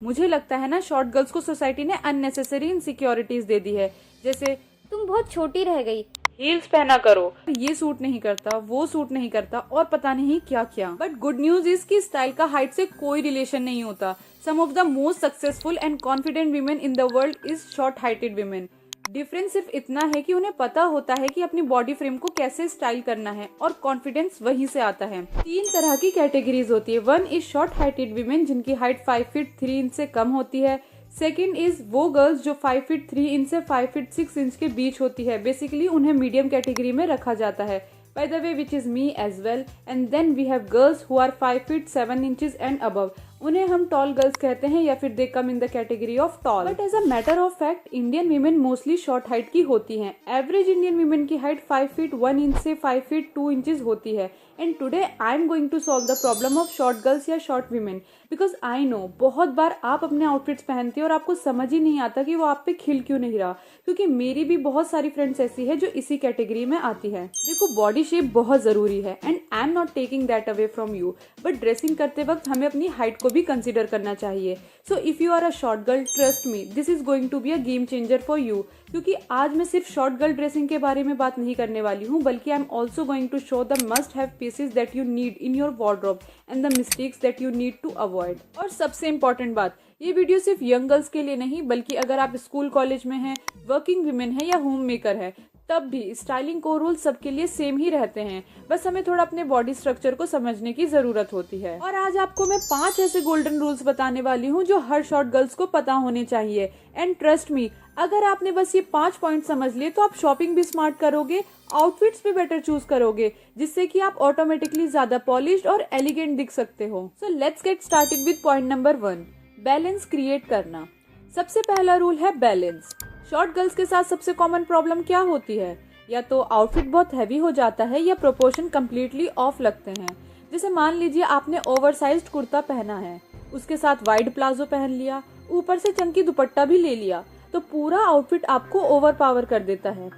मुझे लगता है ना शॉर्ट गर्ल्स को सोसाइटी ने अननेसेसरी इनसिक्योरिटीज दे दी है, जैसे तुम बहुत छोटी रह गई, हील्स पहना करो, ये सूट नहीं करता, वो सूट नहीं करता और पता नहीं क्या क्या। बट गुड न्यूज इज कि स्टाइल का हाइट से कोई रिलेशन नहीं होता। Some of the most successful and confident women in the world is short heighted women. Difference सिर्फ इतना है कि उन्हें पता होता है कि अपनी बॉडी फ्रेम को कैसे स्टाइल करना है और कॉन्फिडेंस वहीं से आता है। 3 तरह की कैटेगरीज होती है। 1 इज शॉर्ट हाइटेड वीमेन जिनकी हाइट 5 फीट 3 इंच से कम होती है। सेकेंड इज वो गर्ल्स जो 5 फीट 3 इंच से 5 फीट 6 इंच के बीच होती है। बेसिकली उन्हें मीडियम कैटेगरी में रखा जाता है, by the way, which is me as well. And then we have girls who are 5 feet 7 inches and above. उन्हें हम टॉल गर्ल्स कहते हैं या फिर they come in the category of tall. But as a matter of fact Indian women mostly short height की होती हैं। Average Indian women की हाइट 5 फीट 1 इंच से 5 फीट 2 इंचेस होती है। And today I am going to solve the problem of short girls या short women, because I know बहुत बार आप अपने आउटफिट्स पहनते हो और आपको समझ ही नहीं आता कि वो आप पे खिल क्यों नहीं रहा, क्योंकि मेरी भी बहुत सारी फ्रेंड्स ऐसी है जो इसी कैटेगरी में आती है। देखो बॉडी शेप बहुत जरूरी है and I am not taking that away from you, but dressing करते वक्त हमें अपनी हाइट को भी कंसिडर करना चाहिए। So if you are a short girl, trust me, this is going to be a game changer for you. क्योंकि आज मैं सिर्फ शॉर्ट गर्ल ड्रेसिंग के बारे में बात नहीं करने वाली हूँ, बल्कि I am also going to show the must have pieces that you need in your wardrobe and the mistakes that you need to avoid. और सबसे इम्पोर्टेंट बात, ये वीडियो सिर्फ यंग गर्ल्स के लिए नहीं, बल्कि अगर आप स्कूल कॉलेज में हैं, वर्किंग वीमेन है या होम मेकर है, तब भी स्टाइलिंग को रूल सबके लिए सेम ही रहते हैं। बस हमें थोड़ा अपने बॉडी स्ट्रक्चर को समझने की जरूरत होती है। और आज आपको मैं 5 ऐसे गोल्डन रूल्स बताने वाली हूँ जो हर शॉर्ट गर्ल्स को पता होने चाहिए। एंड ट्रस्ट मी, अगर आपने बस ये 5 पॉइंट समझ लिए तो आप शॉपिंग भी स्मार्ट करोगे, आउटफिट्स भी बेटर चूज करोगे, जिससे कि आप ऑटोमेटिकली ज्यादा पॉलिश्ड और एलिगेंट दिख सकते हो। So let's get started with point number 1, balance create करना। सबसे पहला रूल है बैलेंस। शॉर्ट गर्ल्स के साथ सबसे कॉमन प्रॉब्लम क्या होती है? या तो आउटफिट बहुत हैवी हो जाता है या प्रोपोर्शन कम्प्लीटली ऑफ लगते हैं। जैसे मान लीजिए आपने ओवरसाइज्ड कुर्ता पहना है, उसके साथ वाइड प्लाजो पहन लिया, ऊपर से चंकी दुपट्टा भी ले लिया, तो पूरा आउटफिट आपको ओवर पावर कर देता है।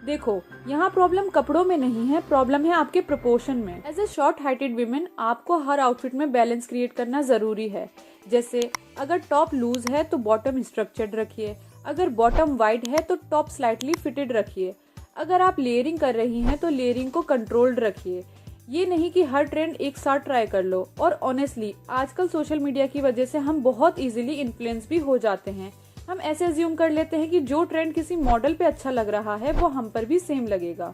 देखो, यहाँ प्रॉब्लम कपड़ों में नहीं है, प्रॉब्लम है आपके प्रोपोर्शन में। As a short heighted women आपको हर आउटफिट में बैलेंस क्रिएट करना जरूरी है। जैसे अगर टॉप लूज है तो बॉटम स्ट्रक्चर्ड रखिए, अगर बॉटम वाइड है तो टॉप स्लाइटली फिटेड रखिए, अगर आप लेयरिंग कर रही हैं तो लेयरिंग को कंट्रोल्ड रखिए। ये नहीं कि हर ट्रेंड एक साथ ट्राई कर लो। और ऑनेस्टली आजकल सोशल मीडिया की वजह से हम बहुत इजीली इन्फ्लुएंस भी हो जाते हैं। हम ऐसे अज्यूम कर लेते हैं कि जो ट्रेंड किसी मॉडल पे अच्छा लग रहा है वो हम पर भी सेम लगेगा।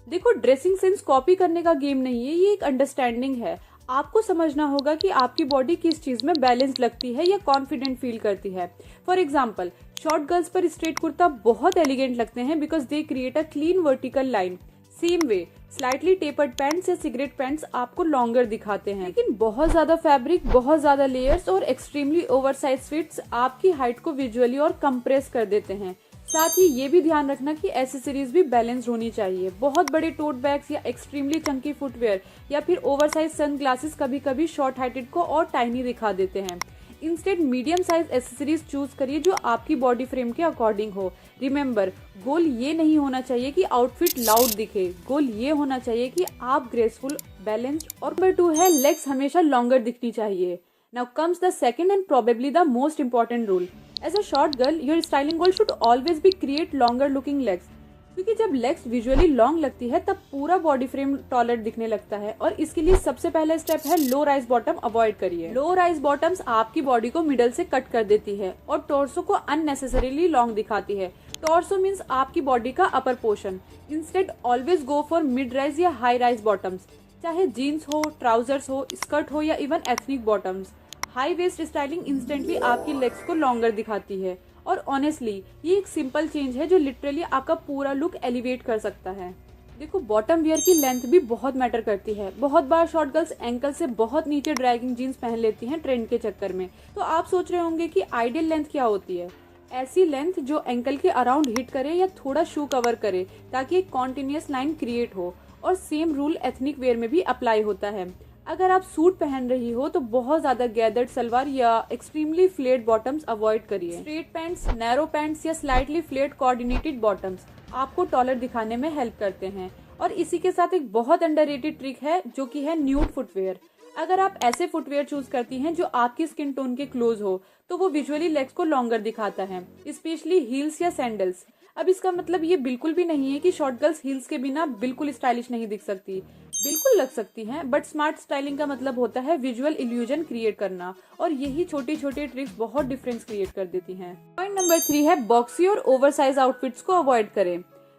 देखो, ड्रेसिंग सेंस कॉपी करने का गेम नहीं है, ये एक अंडरस्टैंडिंग है। आपको समझना होगा कि आपकी बॉडी किस चीज में बैलेंस लगती है या कॉन्फिडेंट फील करती है। फॉर एग्जाम्पल, शॉर्ट गर्ल्स पर स्ट्रेट कुर्ता बहुत एलिगेंट लगते हैं because they create a clean vertical line. Same way slightly tapered pants या सिगरेट पैंट्स आपको लॉन्गर दिखाते हैं। लेकिन बहुत ज्यादा फैब्रिक, बहुत ज्यादा लेयर्स और एक्सट्रीमली ओवरसाइज फिट्स आपकी हाइट को विजुअली और कंप्रेस कर देते हैं। साथ ही ये भी ध्यान रखना कि एसेसरीज भी बैलेंस्ड होनी चाहिए। बहुत बड़े टोट बैग्स या एक्सट्रीमली चंकी फुटवेयर या फिर ओवरसाइज सन ग्लासेस कभी कभी शॉर्ट हाइटेड को और टाइनी दिखा देते हैं। Instead medium size accessories choose करिए जो आपकी बॉडी फ्रेम के अकॉर्डिंग हो। रिमेंबर, गोल ये नहीं होना चाहिए कि आउटफिट लाउड दिखे, गोल ये होना चाहिए कि आप ग्रेसफुल, बैलेंस्ड। और नंबर 2 है लेग्स हमेशा लॉन्गर दिखनी चाहिए। Now comes the second and probably the most important rule. As a short girl, your styling goal should always be create longer looking legs, क्योंकि जब लेग्स विजुअली लॉन्ग लगती है तब पूरा बॉडी फ्रेम टॉलर दिखने लगता है। और इसके लिए सबसे पहला स्टेप है लो राइज बॉटम अवॉइड करिए। लो राइज बॉटम्स आपकी बॉडी को मिडल से कट कर देती है और टॉर्सो को अननेसेसरीली लॉन्ग दिखाती है। टॉर्सो मीन्स आपकी बॉडी का upper portion. Instead always go for mid rise या हाई राइज बॉटम्स, चाहे जीन्स हो, ट्राउजर्स हो, स्कर्ट हो या even ethnic bottoms. High waist styling instantly आपकी लेग्स को लॉन्गर दिखाती है। और ऑनेस्टली ये एक सिंपल चेंज है जो लिटरली आपका पूरा लुक एलिवेट कर सकता है। देखो, बॉटम वियर की लेंथ भी बहुत मैटर करती है। बहुत बार शॉर्ट गर्ल्स एंकल से बहुत नीचे ड्रैगिंग जीन्स पहन लेती हैं ट्रेंड के चक्कर में। तो आप सोच रहे होंगे कि आइडियल लेंथ क्या होती है? ऐसी लेंथ जो एंकल के अराउंड हिट करे या थोड़ा शू कवर करे, ताकि एक कॉन्टिन्यूअस लाइन क्रिएट हो। और सेम रूल एथनिक वेयर में भी अप्लाई होता है। अगर आप सूट पहन रही हो तो बहुत ज्यादा गैदर्ड सलवार या एक्सट्रीमली फ्लेट बॉटम्स अवॉइड करिए। स्ट्रेट पैंट्स, नैरो पैंट्स या स्लाइटली फ्लेट कोऑर्डिनेटेड बॉटम्स आपको टॉलर दिखाने में हेल्प करते हैं। और इसी के साथ एक बहुत अंडररेटेड ट्रिक है जो कि है न्यूड फुटवेयर। अगर आप ऐसे फुटवेयर चूज करती हैं जो आपकी स्किन टोन के क्लोज हो तो वो विजुअली लेग्स को लॉन्गर दिखाता है, स्पेशली हील्स या सैंडल्स। अब इसका मतलब ये बिल्कुल भी नहीं है कि शॉर्ट गर्ल्स हील्स के बिना बिल्कुल स्टाइलिश नहीं दिख सकती, बिल्कुल लग सकती हैं, बट स्मार्ट स्टाइलिंग का मतलब होता है विजुअल इल्यूजन क्रिएट करना, और यही छोटी छोटी ट्रिक्स बहुत डिफरेंस क्रिएट कर देती हैं। पॉइंट नंबर 3 है बॉक्सी और ओवरसाइज आउटफिट्स को अवॉइड करें।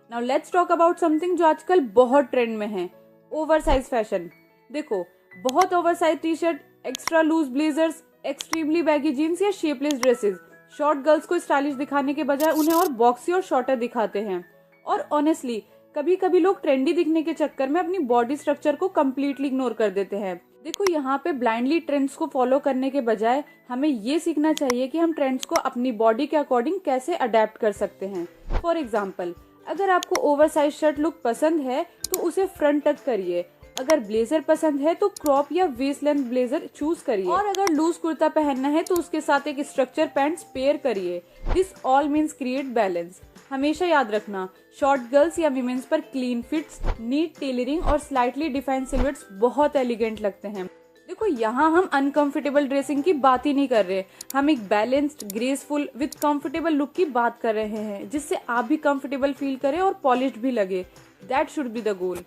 Now let's talk about something जो आजकल बहुत ट्रेंड में है, ओवरसाइज फैशन। देखो, बहुत oversize T shirt, extra loose blazers, extremely baggy jeans या शेपलेस ड्रेसेस शॉर्ट गर्ल्स को स्टाइलिश दिखाने के बजाय उन्हें और बॉक्सी और शॉर्टर दिखाते हैं। और ऑनेस्टली कभी कभी लोग ट्रेंडी दिखने के चक्कर में अपनी बॉडी स्ट्रक्चर को कम्प्लीटली इग्नोर कर देते हैं। देखो, यहाँ पे ब्लाइंडली ट्रेंड्स को फॉलो करने के बजाय हमें ये सीखना चाहिए कि हम ट्रेंड्स को अपनी बॉडी के अकॉर्डिंग कैसे अडेप्ट कर सकते हैं। फॉर एग्जाम्पल, अगर आपको ओवरसाइज शर्ट लुक पसंद है तो उसे फ्रंट टक करिए, अगर ब्लेजर पसंद है तो क्रॉप या वेस्ट लेंथ ब्लेजर चूज करिए, और अगर लूज कुर्ता पहनना है तो उसके साथ एक स्ट्रक्चर पैंट्स पेयर करिए। This all means create balance. हमेशा याद रखना, शॉर्ट गर्ल्स या विमेन्स पर क्लीन फिट्स, नीट टेलरिंग और स्लाइटली डिफाइंड सिलुएट्स बहुत एलिगेंट लगते हैं। देखो, यहाँ हम अनकंफर्टेबल ड्रेसिंग की बात ही नहीं कर रहे, हम एक balanced, graceful with comfortable look की बात कर रहे हैं, जिससे आप भी कंफर्टेबल फील करें और पॉलिश्ड भी लगे। That should be the goal.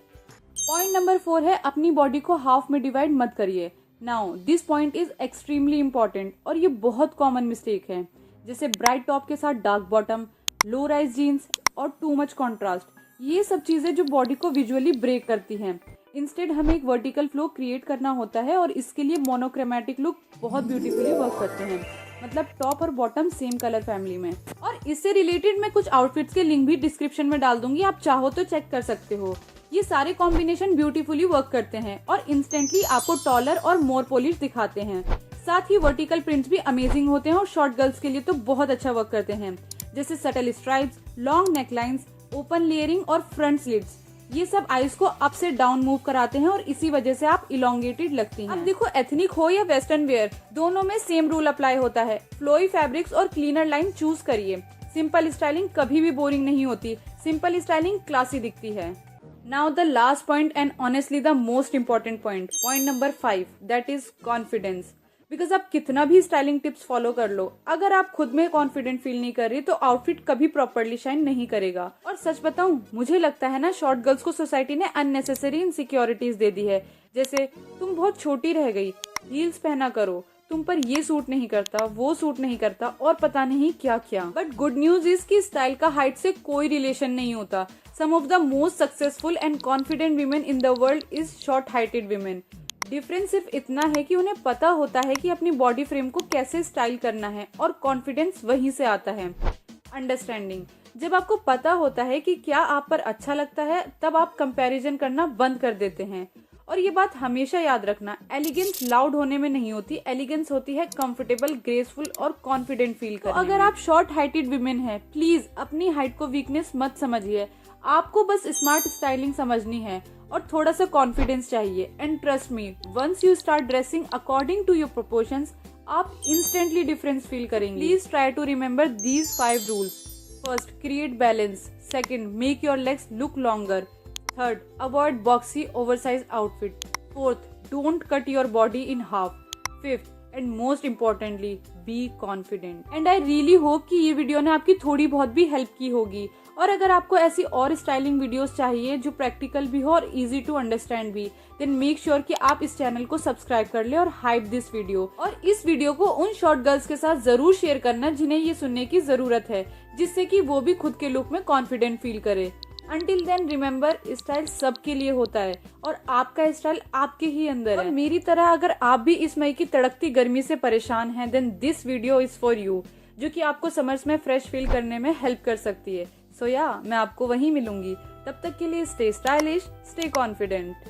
Point number 4 है अपनी बॉडी को हाफ में डिवाइड मत करिए। Now this point is extremely important और ये बहुत कॉमन मिस्टेक है, जैसे ब्राइट टॉप के साथ dark bottom, low rise jeans और टू मच कॉन्ट्रास्ट। ये सब चीजें जो बॉडी को विजुअली ब्रेक करती हैं। इंस्टेड हमें एक वर्टिकल फ्लो क्रिएट करना होता है और इसके लिए मोनोक्रोमैटिक लुक बहुत ब्यूटीफुली वर्क करते हैं, मतलब टॉप और बॉटम सेम कलर फैमिली में। और इससे रिलेटेड मैं कुछ आउटफिट्स के लिंक भी डिस्क्रिप्शन में डाल दूंगी, आप चाहो तो चेक कर सकते हो। ये सारे कॉम्बिनेशन ब्यूटीफुली वर्क करते हैं और इंस्टेंटली आपको टॉलर और मोर पॉलिश दिखाते हैं। साथ ही वर्टिकल प्रिंट्स भी अमेजिंग होते हैं और शॉर्ट गर्ल्स के लिए तो बहुत अच्छा वर्क करते हैं, जैसे subtle stripes, long necklines, open layering और फ्रंट स्लिट्स। ये सब आईज को अप से डाउन मूव कराते हैं और इसी वजह से आप इलोंगेटेड लगती हैं। अब देखो, एथनिक हो या वेस्टर्न वेयर, दोनों में सेम रूल अप्लाई होता है। फ्लोई फैब्रिक्स और क्लीनर लाइन चूज करिए। सिंपल स्टाइलिंग कभी भी बोरिंग नहीं होती, सिंपल स्टाइलिंग क्लासी दिखती है। Now the last point and honestly the most important point number 5, that is confidence. Because आप कितना भी स्टाइलिंग टिप्स फॉलो कर लो, अगर आप खुद में कॉन्फिडेंट फील नहीं कर रही तो आउटफिट कभी प्रॉपरली शाइन नहीं करेगा। और सच बताऊं, मुझे लगता है ना, शॉर्ट गर्ल्स को सोसाइटी ने अननेसेसरी इनसिक्योरिटीज दे दी है, जैसे तुम बहुत छोटी रह गई, हील्स पहना करो, तुम पर ये सूट नहीं करता, वो सूट नहीं करता, और पता नहीं क्या क्या। बट गुड न्यूज इज कि स्टाइल का हाइट से कोई रिलेशन नहीं होता। Some of the most successful and confident women in the world is short heighted women. Difference सिर्फ इतना है कि उन्हें पता होता है कि अपनी बॉडी फ्रेम को कैसे स्टाइल करना है, और कॉन्फिडेंस वहीं से आता है। अंडरस्टैंडिंग, जब आपको पता होता है कि क्या आप पर अच्छा लगता है, तब आप कंपैरिजन करना बंद कर देते हैं। और ये बात हमेशा याद रखना, एलिगेंस लाउड होने में नहीं होती, एलिगेंस होती है कंफर्टेबल, ग्रेसफुल और कॉन्फिडेंट फील करने में। अगर आप शॉर्ट हाइटेड विमेन हैं, प्लीज अपनी हाइट को वीकनेस मत समझिए। आपको बस स्मार्ट स्टाइलिंग समझनी है और थोड़ा सा कॉन्फिडेंस चाहिए। And trust me, once you start dressing according to your proportions, आप इंस्टेंटली डिफरेंस फील करेंगे। Please try to remember these 5 rules. First, create balance. Second, make your legs look longer. Third, avoid boxy oversized outfit. Fourth, don't cut your body in half. Fifth, and most importantly, be confident. And I really hope कि ये video ने आपकी थोड़ी बहुत भी help की होगी। और अगर आपको ऐसी और स्टाइलिंग वीडियोस चाहिए जो प्रैक्टिकल भी हो और इजी टू अंडरस्टैंड भी, देन मेक श्योर कि आप इस चैनल को सब्सक्राइब कर ले और हाइप दिस वीडियो। और इस वीडियो को उन शॉर्ट गर्ल्स के साथ जरूर शेयर करना जिन्हें ये सुनने की जरूरत है, जिससे कि वो भी खुद के लुक में कॉन्फिडेंट फील करे। Until then remember, स्टाइल सबके लिए होता है और आपका स्टाइल आपके ही अंदर है। और मेरी तरह अगर आप भी इस मई की तड़कती गर्मी से परेशान हैं, then this video is for you, जो कि आपको समर्स में फ्रेश फील करने में हेल्प कर सकती है। सो मैं आपको वहीं मिलूंगी। तब तक के लिए स्टे स्टाइलिश, स्टे कॉन्फिडेंट।